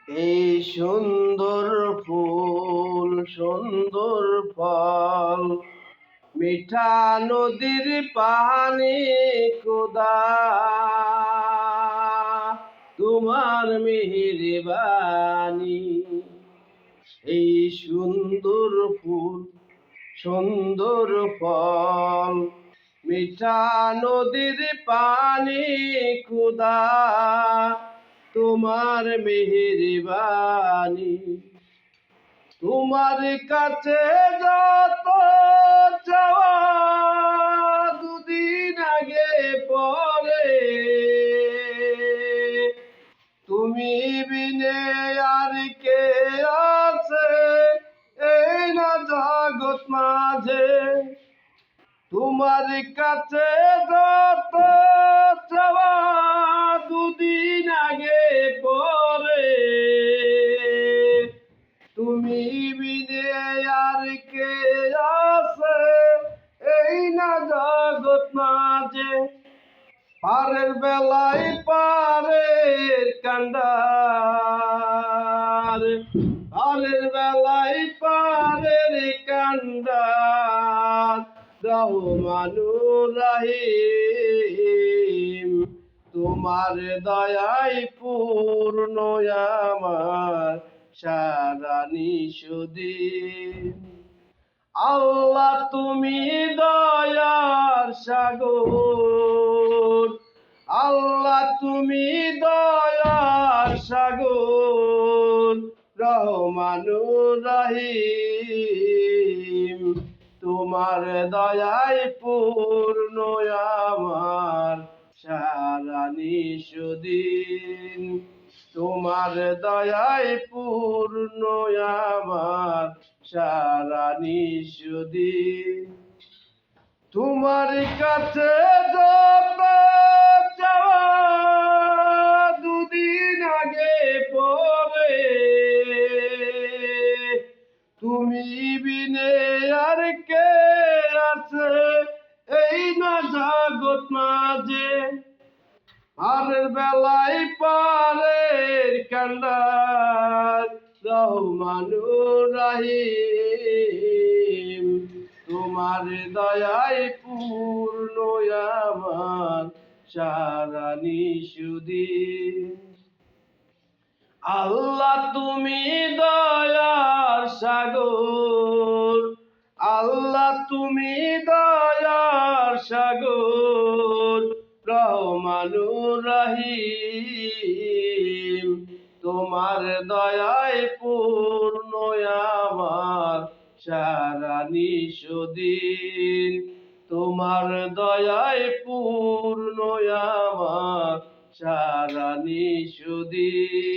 এই সুন্দর ফুল সুন্দর ফল, মিঠা নদীর পানি খোদা, তোমার মেহেরবানি। এই সুন্দর ফুল সুন্দর ফল, মিঠা নদীর পানি খোদা, তোমার মেহেরবানি। তোমার কাছে যত চাওয়া দুদিন আগে পরে, তুমি বিনে আর কে আছে এই না জগৎ মাঝে। তোমার কাছে যত চাওয়া দুদিন আগে পরে, তুমি বিনে আর কে আছে এই না জগৎ মাঝে। পারের বেলায় পারের কান্ডার, পারের বেলায় পারের কান্ডার, রহমানুর রহিম, তোমার দয়ায় পূর্ণ আমার সারা নিষদিন। আল্লাহ তুমি দয়ার সাগর, আল্লাহ তুমি দয়ার সাগর, রহমানুর রহিম, তোমার দয়ায় পূর্ণ আমার সারা নিষদিন। তোমার দয়ায় পূর্ণ আমার সারা নিষদিন। তোমার কাছে যত চাওয়া দুদিন আগে পরে, তুমি বিনে আর কে আছে এই না জগৎ মাঝে। পারের বেলায় পারের কান্ডার, রহমানুর রহিম, তোমার দয়ায় পূর্ণ আমার সারা নিষদিন। আল্লাহ তুমি দয়ার সাগর, আল্লাহ তুমি দয়ার সাগর, রহমানুর রহিম, তোমার দয়ায় পূর্ণ আমার সারা নিষদিন। তোমার দয়ায় পূর্ণ আমার সারা নিষদিন।